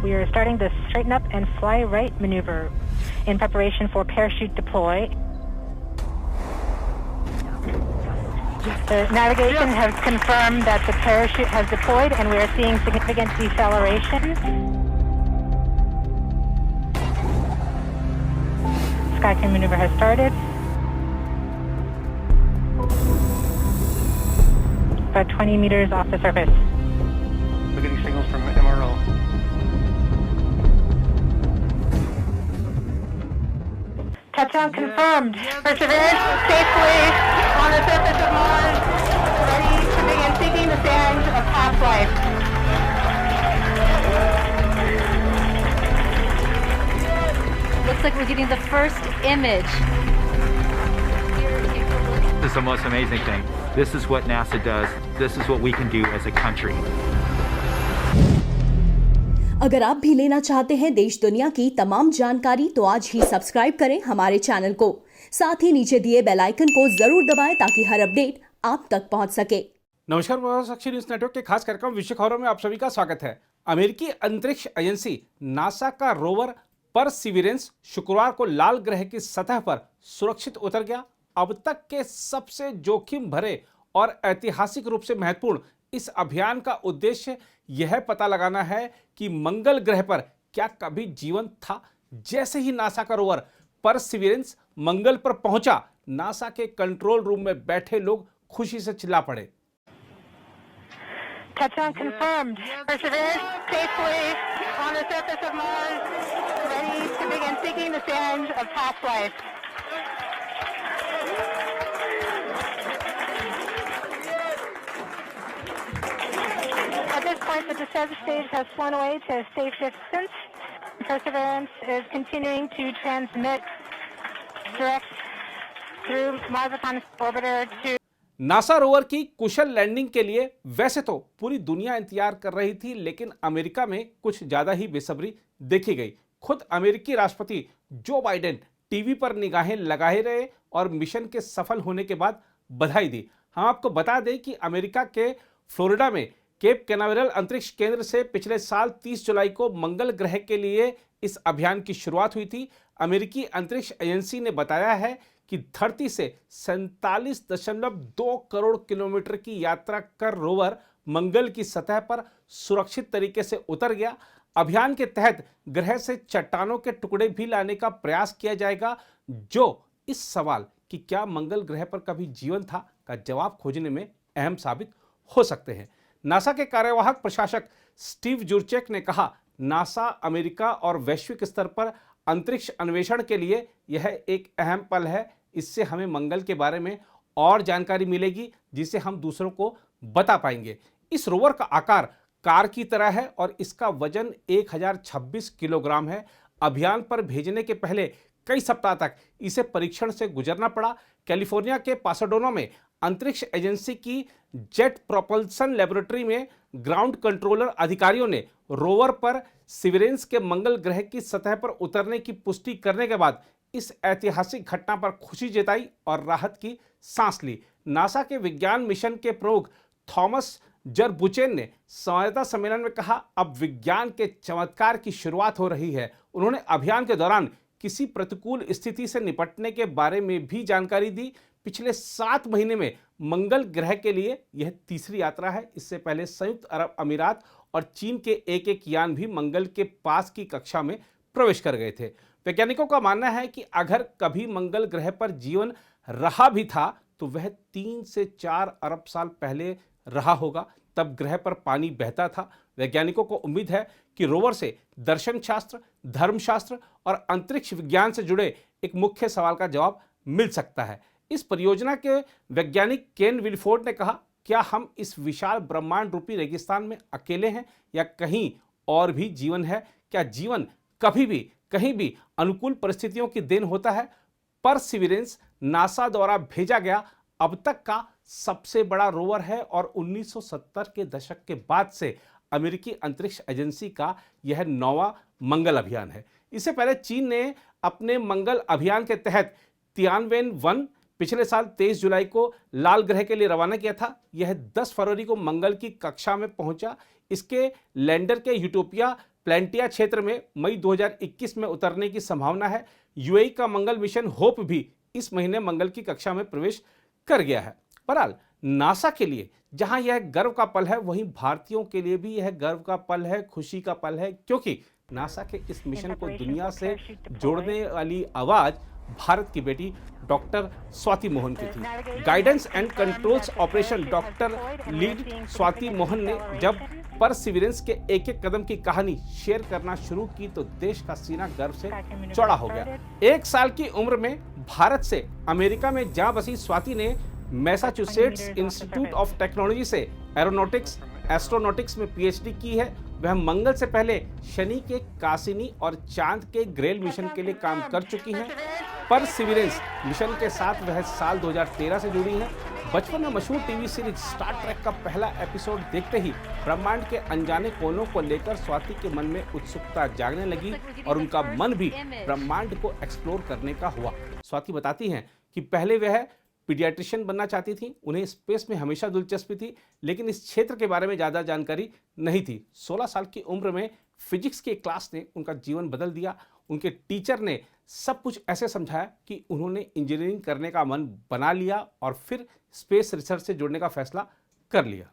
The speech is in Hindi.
We are starting the straighten up and fly right maneuver in preparation for parachute deploy. The navigation has confirmed that the parachute has deployed and we are seeing significant deceleration. Skycrane maneuver has started. About 20 meters off the surface. We're getting signals from MRO. Touchdown confirmed. Perseverance safely on the surface of Mars, ready to begin seeking the sands of past life. Looks like we're getting the first image. This is the most amazing thing. This is what NASA does. This is what we can do as a country. अगर आप भी लेना चाहते हैं देश दुनिया की तमाम जानकारी तो आज ही सब्सक्राइब करें हमारे चैनल को। साथ ही नीचे दिए बेल आइकन को जरूर दबाएं ताकि हर अपडेट आप तक पहुंच सके। नमस्कार, साक्षी न्यूज नेटवर्क के खास कार्यक्रम विश्व खबरों में आप सभी का स्वागत है। अमेरिकी अंतरिक्ष एजेंसी नासा का रोवर परसिविरेंस शुक्रवार को लाल ग्रह की सतह पर सुरक्षित उतर गया। अब तक के सबसे जोखिम भरे और ऐतिहासिक रूप से महत्वपूर्ण इस अभियान का उद्देश्य यह पता लगाना है कि मंगल ग्रह पर क्या कभी जीवन था। जैसे ही नासा का रोवर परसिविरेंस मंगल पर पहुंचा, नासा के कंट्रोल रूम में बैठे लोग खुशी से चिल्ला पड़े। Touchdown confirmed. Perseverance safely on the surface of Mars, ready to begin seeking the sands of past life. At this point, the descent stage has flown away to a safe distance. Perseverance is continuing to transmit direct through Mars orbiter to NASA rover की कुशल लैंडिंग के लिए वैसे तो पूरी दुनिया इंतजार कर रही थी, लेकिन अमेरिका में कुछ ज्यादा ही बेसब्री देखी गई। खुद अमेरिकी राष्ट्रपति जो बाइडेन टीवी पर निगाहें लगाए रहे और मिशन के सफल होने के बाद बधाई दी। हम आपको बता दें कि अमेरिका के फ्लोरिडा में केप कैनावेरल अंतरिक्ष केंद्र से पिछले साल 30 जुलाई को मंगल ग्रह के लिए इस अभियान की शुरुआत हुई थी। अमेरिकी अंतरिक्ष एजेंसी ने बताया है कि धरती से 47.2 करोड़ किलोमीटर की यात्रा कर रोवर मंगल की सतह पर सुरक्षित तरीके से उतर गया। अभियान के तहत ग्रह से चट्टानों के टुकड़े भी लाने का प्रयास किया जाएगा, जो इस सवाल कि क्या मंगल ग्रह पर कभी जीवन था का जवाब खोजने में अहम साबित हो सकते हैं। नासा के कार्यवाहक प्रशासक स्टीव जुरचेक ने कहा, नासा अमेरिका और वैश्विक स्तर पर अंतरिक्ष अन्वेषण के लिए यह एक अहम पल है। इससे हमें मंगल के बारे में और जानकारी मिलेगी जिसे हम दूसरों को बता पाएंगे। इस रोवर का आकार कार की तरह है और इसका वजन 1026 किलोग्राम है। अभियान पर भेजने के पहले कई सप्ताह तक इसे परीक्षण से गुजरना पड़ा। कैलिफोर्निया के पासाडेना में अंतरिक्ष एजेंसी की जेट प्रोपल्सन लेबोरेटरी में ग्राउंड कंट्रोलर अधिकारियों ने रोवर पर सिविरेंस के मंगल ग्रह की सतह पर उतरने की पुष्टि करने के बाद इस ऐतिहासिक घटना पर खुशी जताई और राहत की सांस ली। नासा के विज्ञान मिशन के प्रमुख थॉमस जरबुचेन ने संवाददाता सम्मेलन में कहा, अब विज्ञान के चमत्कार की शुरुआत हो रही है। उन्होंने अभियान के दौरान किसी प्रतिकूल स्थिति से निपटने के बारे में भी जानकारी दी। पिछले 7 महीने में मंगल ग्रह के लिए यह तीसरी यात्रा है। इससे पहले संयुक्त अरब अमीरात और चीन के एक यान भी मंगल के पास की कक्षा में प्रवेश कर गए थे। वैज्ञानिकों का मानना है कि अगर कभी मंगल ग्रह पर जीवन रहा भी था तो वह 3 से 4 अरब साल पहले रहा होगा। तब ग्रह पर पानी बहता था। वैज्ञानिकों को उम्मीद है कि रोवर से दर्शन शास्त्र, धर्मशास्त्र और अंतरिक्ष विज्ञान से जुड़े एक मुख्य सवाल का जवाब मिल सकता है। इस परियोजना के वैज्ञानिक केन विलफोर्ड ने कहा, क्या हम इस विशाल ब्रह्मांड रूपी रेगिस्तान में अकेले हैं या कहीं और भी जीवन है? क्या जीवन कभी भी कहीं भी अनुकूल परिस्थितियों की देन होता है? परसिविरेंस नासा द्वारा भेजा गया अब तक का सबसे बड़ा रोवर है और 1970 के दशक के बाद से अमेरिकी अंतरिक्ष एजेंसी का यह 9वां मंगल अभियान है। इससे पहले चीन ने अपने मंगल अभियान के तहत तियानवेन-1 पिछले साल 23 जुलाई को लाल ग्रह के लिए रवाना किया था। यह 10 फरवरी को मंगल की कक्षा में पहुंचा। इसके लैंडर के यूटोपिया प्लेंटिया क्षेत्र में मई 2021 में उतरने की संभावना है। यूएई का मंगल मिशन होप भी इस महीने मंगल की कक्षा में प्रवेश कर गया है। बहरहाल नासा के लिए जहां यह गर्व का पल है, वहीं भारतीयों के लिए भी यह गर्व का पल है, खुशी का पल है, क्योंकि नासा के इस मिशन को दुनिया से जोड़ने वाली आवाज भारत की बेटी डॉक्टर स्वाति मोहन की थी। Guidance and controls operation doctor lead Swati Mohan ने जब परसिवरेंस के एक एक कदम की कहानी शेयर करना शुरू की तो देश का सीना गर्व से चौड़ा हो गया। 1 साल की उम्र में भारत से अमेरिका में जा बसी स्वाति ने मैसाचुसेट्स इंस्टीट्यूट ऑफ टेक्नोलॉजी से एरोनॉटिक्स एस्ट्रोनॉटिक्स में पीएचडी की है। वह मंगल से पहले शनि के कासिनी और चांद के ग्रेल मिशन के लिए काम कर चुकी हैं। परसिवरेंस मिशन के साथ वह साल 2013 से जुड़ी हैं। बचपन में मशहूर टीवी सीरीज स्टार ट्रेक का पहला एपिसोड देखते ही ब्रह्मांड के अनजाने कोनों को लेकर स्वाति के मन में उत्सुकता जागने लगी और उनका मन भी ब्रह्मांड को एक्सप्लोर करने का हुआ। स्वाति बताती हैं कि पहले वह पीडियाट्रिशियन बनना चाहती थी, उन्हें स्पेस में हमेशा दिलचस्पी थी, लेकिन इस क्षेत्र के बारे में ज़्यादा जानकारी नहीं थी। 16 साल की उम्र में फिजिक्स की क्लास ने उनका जीवन बदल दिया। उनके टीचर ने सब कुछ ऐसे समझाया कि उन्होंने इंजीनियरिंग करने का मन बना लिया और फिर स्पेस रिसर्च से जुड़ने का फैसला कर लिया।